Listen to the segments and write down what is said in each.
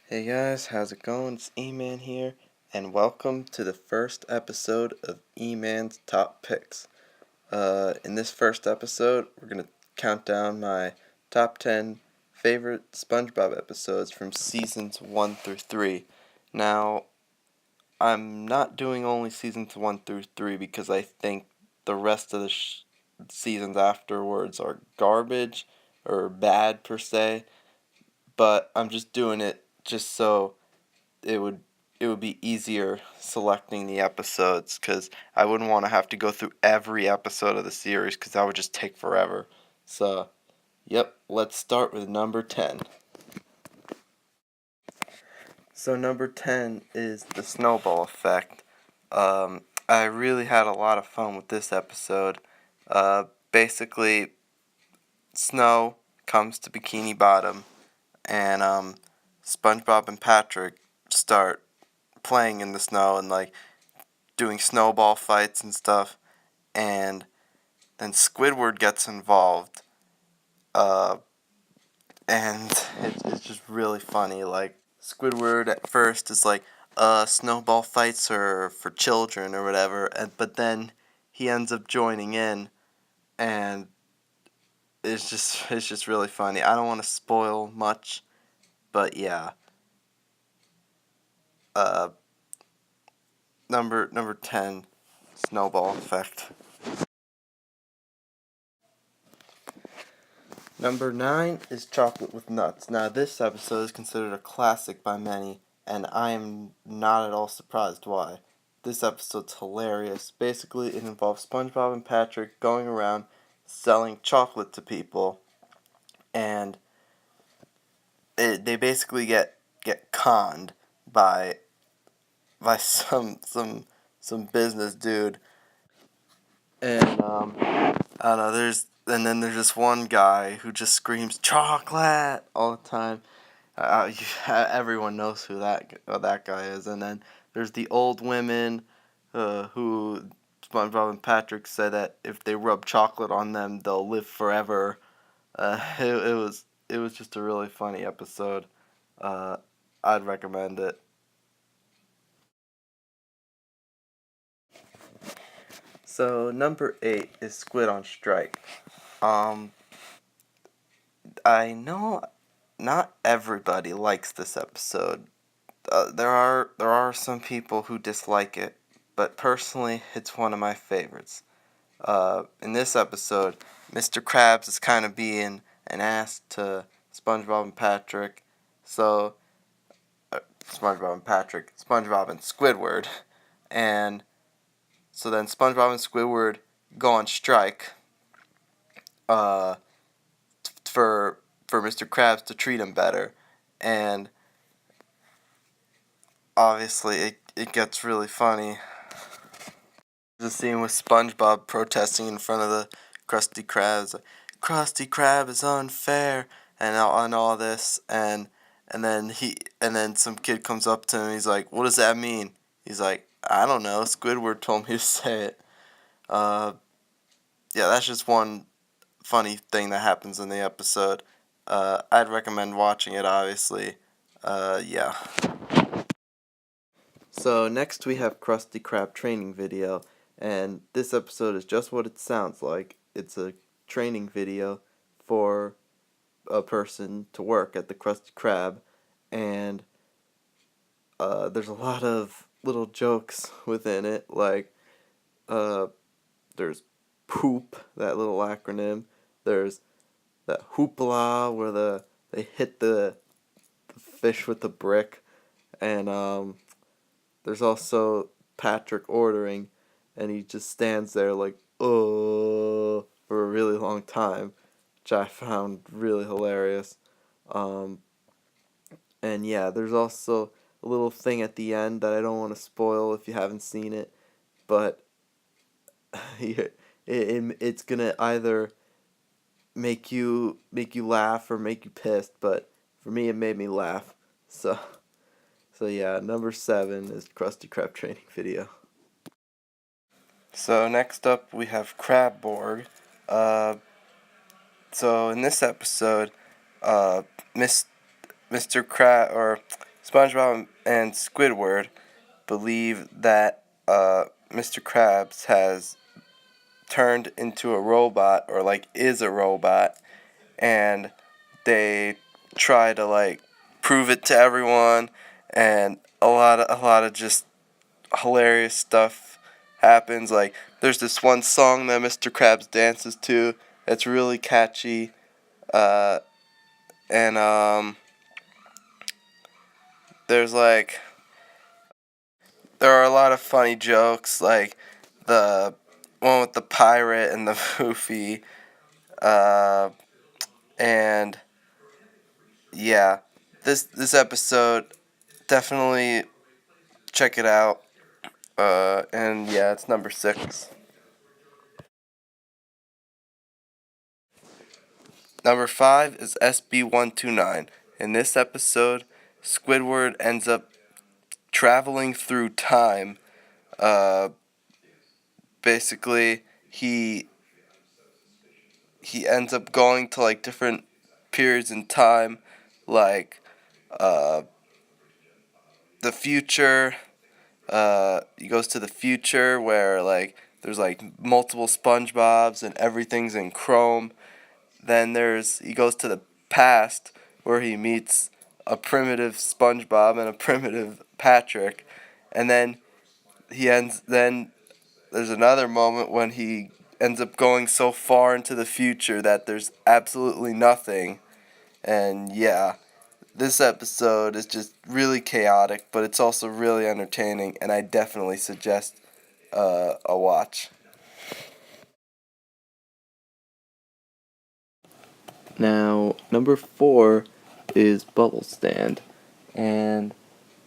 Hey guys, how's it going? It's E-Man here, and welcome to the first episode of E-Man's Top Picks. In this first episode, we're going to count down my top 10 favorite SpongeBob episodes from seasons 1 through 3. Now, I'm not doing only seasons 1 through 3 because I think the rest of the seasons afterwards are garbage or bad per se, but I'm just doing it just so it would be easier selecting the episodes because I wouldn't want to have to go through every episode of the series because that would just take forever. So, yep, let's start with number 10. So number 10 is the snowball effect. I really had a lot of fun with this episode. Basically, Snow comes to Bikini Bottom, and SpongeBob and Patrick start playing in the snow and doing snowball fights and stuff, and then Squidward gets involved, uh, and it's just really funny. Like, Squidward at first is like, snowball fights are for children or whatever, but then he ends up joining in, and it's just really funny. I don't want to spoil much, but yeah. Uh, number 10, snowball effect. Number 9 is Chocolate with Nuts. Now, this episode is considered a classic by many, and I am not at all surprised why. This episode's hilarious. Basically, it involves SpongeBob and Patrick going around selling chocolate to people, and they basically get conned by some business dude. And I don't know. There's this one guy who just screams chocolate all the time. Everyone knows who that guy is. And then there's the old women, who SpongeBob and Patrick said that if they rub chocolate on them, they'll live forever. It was just a really funny episode. I'd recommend it. So number 8 is Squid on Strike. Um, I know not everybody likes this episode. There are some people who dislike it, but personally, it's one of my favorites. In this episode, Mr. Krabs is kind of being an ass to SpongeBob and Patrick. So, SpongeBob and Squidward, and so then SpongeBob and Squidward go on strike. Uh, for Mr. Krabs to treat him better, and obviously it gets really funny. The scene with SpongeBob protesting in front of the Krusty Krabs, like, Krusty Krab is unfair, and all this, and then some kid comes up to him. He's like, "What does that mean?" He's like, "I don't know. Squidward told me to say it." Uh, yeah, that's just one funny thing that happens in the episode. I'd recommend watching it, obviously. Yeah. So next we have Krusty Krab training video, and this episode is just what it sounds like. It's a training video for a person to work at the Krusty Krab, and there's a lot of little jokes within it, like there's poop, that little acronym. There's that hoopla where they hit the fish with the brick, and there's also Patrick ordering, and he just stands there like, oh, for a really long time, which I found really hilarious. Um, and yeah, there's also a little thing at the end that I don't want to spoil if you haven't seen it, but it's gonna either make you laugh or make you pissed, but for me it made me laugh. So yeah, number 7 is Krusty Krab training video. So next up we have Crabborg. So in this episode, Mr. Krab, or SpongeBob and Squidward believe that Mr. Krabs has turned into a robot, or like is a robot, and they try to like prove it to everyone, and a lot of just hilarious stuff happens. Like there's this one song that Mr. Krabs dances to that's really catchy, uh, and there's like there are a lot of funny jokes, like the one with the pirate and the Foofy, uh, and yeah, this episode, definitely check it out. And yeah, it's number 6. Number 5 is SB129. In this episode, Squidward ends up traveling through time. Uh, Basically, he ends up going to like different periods in time, like uh, the future. He goes to the future where like there's like multiple SpongeBobs and everything's in chrome. Then he goes to the past where he meets a primitive SpongeBob and a primitive Patrick, and then there's another moment when he ends up going so far into the future that there's absolutely nothing. And yeah, this episode is just really chaotic, but it's also really entertaining, and I definitely suggest a watch. Now, number 4 is Bubble Stand, and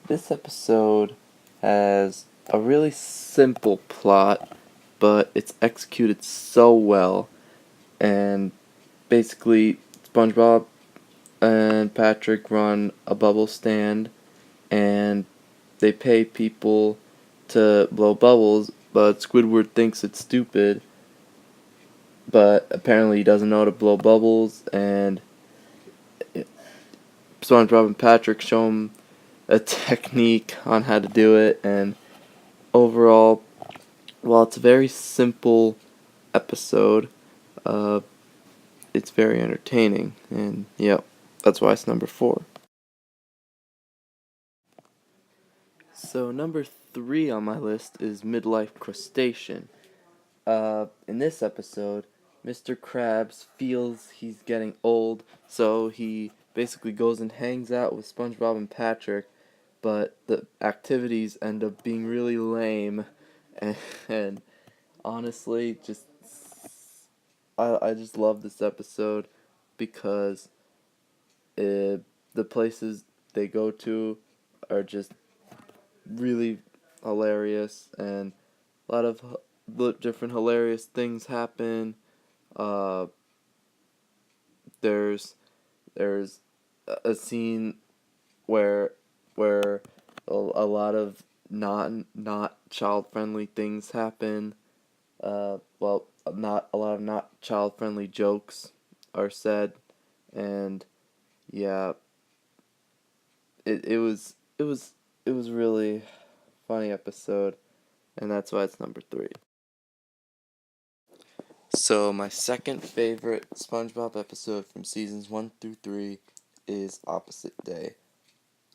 this episode has a really simple plot, but it's executed so well. And basically, SpongeBob and Patrick run a bubble stand, and they pay people to blow bubbles, but Squidward thinks it's stupid, but apparently he doesn't know how to blow bubbles, and SpongeBob and Patrick show him a technique on how to do it, and overall, while it's a very simple episode, uh, it's very entertaining, and yep, that's why it's number 4. So number 3 on my list is Midlife Crustacean. In this episode, Mr. Krabs feels he's getting old, so he basically goes and hangs out with SpongeBob and Patrick, but the activities end up being really lame, and honestly, I just love this episode because the places they go to are just really hilarious, and a lot of different hilarious things happen. Uh, there's a scene where a lot of not child friendly things happen. Not a lot of not child friendly jokes are said, and yeah, it was really funny episode, and that's why it's number 3. So my second favorite SpongeBob episode from seasons 1 through 3 is Opposite Day.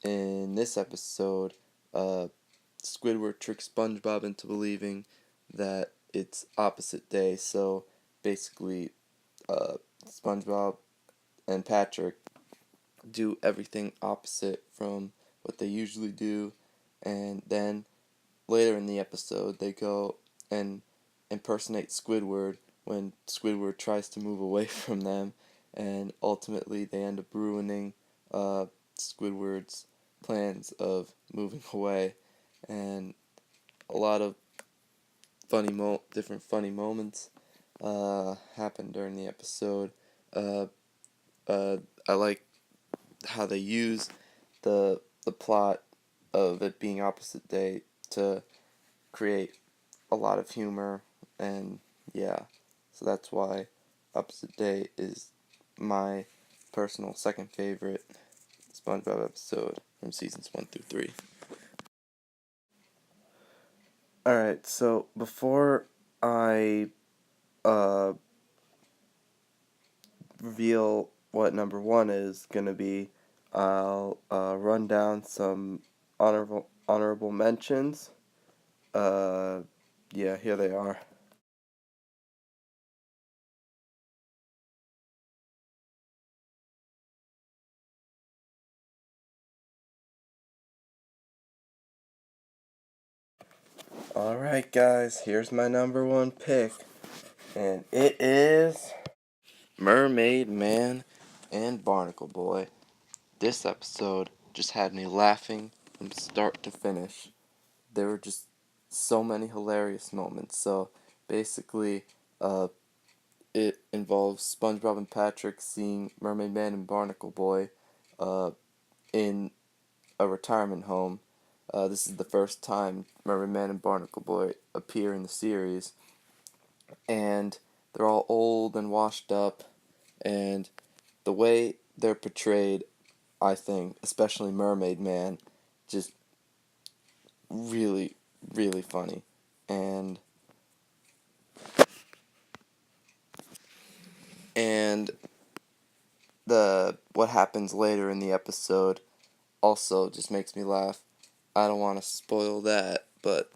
In this episode, Squidward tricks SpongeBob into believing that it's opposite day, so basically, SpongeBob and Patrick do everything opposite from what they usually do, and then later in the episode, they go and impersonate Squidward when Squidward tries to move away from them, and ultimately they end up ruining Squidward's plans of moving away, and a lot of different funny moments happen during the episode. Uh, I like how they use the plot of it being opposite day to create a lot of humor, and yeah, so that's why Opposite Day is my personal second favorite SpongeBob episode. from seasons 1 through 3. Alright, so before I reveal what number 1 is going to be, I'll run down some honorable mentions. Yeah, here they are. Alright guys, here's my number 1 pick, and it is Mermaid Man and Barnacle Boy. This episode just had me laughing from start to finish. There were just so many hilarious moments. So basically, it involves SpongeBob and Patrick seeing Mermaid Man and Barnacle Boy in a retirement home. This is the first time Mermaid Man and Barnacle Boy appear in the series, and they're all old and washed up, and the way they're portrayed, I think, especially Mermaid Man, just really, really funny. And the what happens later in the episode also just makes me laugh. I don't want to spoil that, but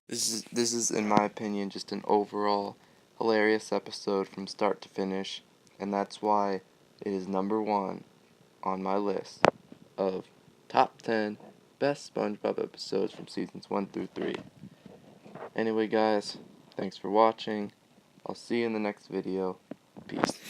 this is in my opinion just an overall hilarious episode from start to finish, and that's why it is number 1 on my list of top 10 best SpongeBob episodes from seasons 1 through 3. Anyway guys, thanks for watching. I'll see you in the next video. Peace.